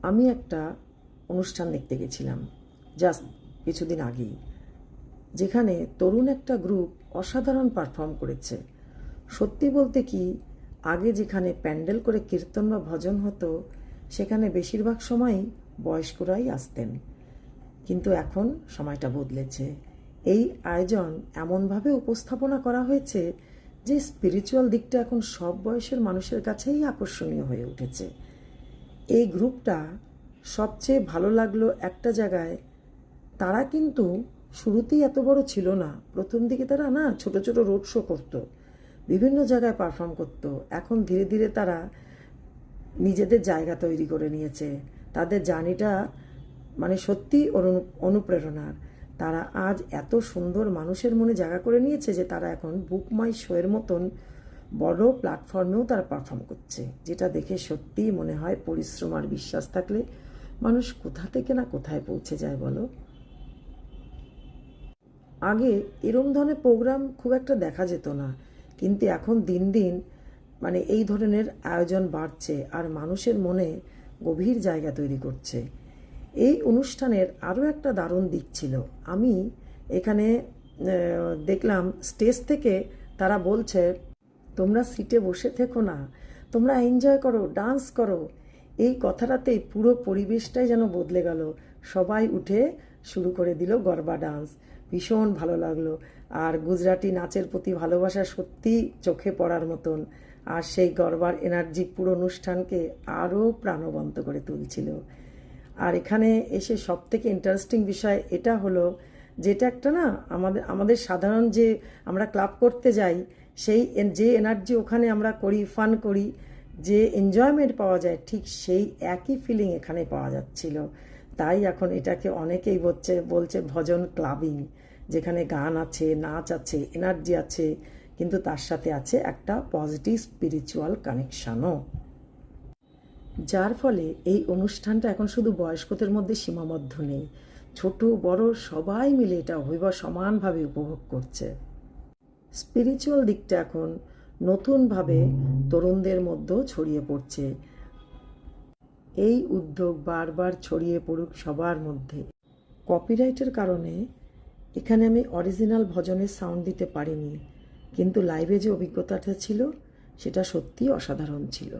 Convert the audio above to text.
আমি একটা অনুষ্ঠান দেখতে গেছিলাম জাস্ট কিছুদিন আগেই, যেখানে তরুণ একটা গ্রুপ অসাধারণ পারফর্ম করেছে। সত্যি বলতে কি, আগে যেখানে প্যান্ডেল করে কীর্তন বা ভজন হতো সেখানে বেশিরভাগ সময়ই বয়স্করাই আসতেন, কিন্তু এখন সময়টা বদলেছে। এই আয়োজন এমনভাবে উপস্থাপনা করা হয়েছে যে স্পিরিচুয়াল দিকটা এখন সব বয়সের মানুষের কাছেই আকর্ষণীয় হয়ে উঠেছে। এই গ্রুপটা সবচেয়ে ভালো লাগলো একটা জায়গায়, তারা কিন্তু শুরুতেই এত বড় ছিল না। প্রথম দিকে তারা ছোট ছোট রোড শো করতো, বিভিন্ন জায়গায় পারফর্ম করতো। এখন ধীরে ধীরে তারা নিজেদের জায়গা তৈরি করে নিয়েছে। তাদের জার্নিটা সত্যি অনুপ্রেরণার। তারা আজ এত সুন্দর মানুষের মনে জায়গা করে নিয়েছে যে তারা এখন বুক মাই শোয়ের মতন বড় প্ল্যাটফর্মেও তারা পারফর্ম করছে, যেটা দেখে সত্যিই মনে হয় পরিশ্রম আর বিশ্বাস থাকলে মানুষ কোথা থেকে না কোথায় পৌঁছে যায় বলো। আগে এরম ধরনের প্রোগ্রাম খুব একটা দেখা যেত না, কিন্তু এখন দিন দিন এই ধরনের আয়োজন বাড়ছে আর মানুষের মনে গভীর জায়গা তৈরি করছে। এই অনুষ্ঠানের আরও একটা দারুণ দিক ছিল, আমি এখানে দেখলাম স্টেজ থেকে তারা বলছে, তোমরা সিটে বসে থেকো না, তোমরা এনজয় করো, ডান্স করো। এই কথাটাতেই পুরো পরিবেশটাই যেন বদলে গেল। সবাই উঠে শুরু করে দিল গরবা ডান্স। ভীষণ ভালো লাগলো। আর গুজরাটি নাচের প্রতি ভালোবাসা সত্যি চোখে পড়ার মতন। আর সেই গরবার এনার্জি পুরো অনুষ্ঠানকে আরও প্রাণবন্ত করে তুলছিল। আর এখানে এসে সব থেকে ইন্টারেস্টিং বিষয় এটা হলো, যেটা একটা আমাদের সাধারণ যে আমরা ক্লাব করতে যাই সেই যে এনার্জি ওখানে আমরা করি, ফান করি, যে এনজয়মেন্ট পাওয়া যায়, ঠিক সেই একই ফিলিং এখানে পাওয়া যাচ্ছিল। তাই এখন এটাকে অনেকেই বলছে ভজন ক্লাবিং, যেখানে গান আছে, নাচ আছে, এনার্জি আছে, কিন্তু তার সাথে আছে একটা পজিটিভ স্পিরিচুয়াল কানেকশানও। যার ফলে এই অনুষ্ঠানটা এখন শুধু বয়স্কদের মধ্যে সীমাবদ্ধ নেই, ছোট বড় সবাই মিলে এটা সমানভাবে উপভোগ করছে। স্পিরিচুয়াল দিকটা এখন নতুনভাবে তরুণদের মধ্যেও ছড়িয়ে পড়ছে। এই উদ্যোগ বারবার ছড়িয়ে পড়ুক সবার মধ্যে। কপিরাইটের কারণে এখানে আমি অরিজিনাল ভজনের সাউন্ড দিতে পারিনি, কিন্তু লাইভে যে অভিজ্ঞতাটা ছিল সেটা সত্যিই অসাধারণ ছিল।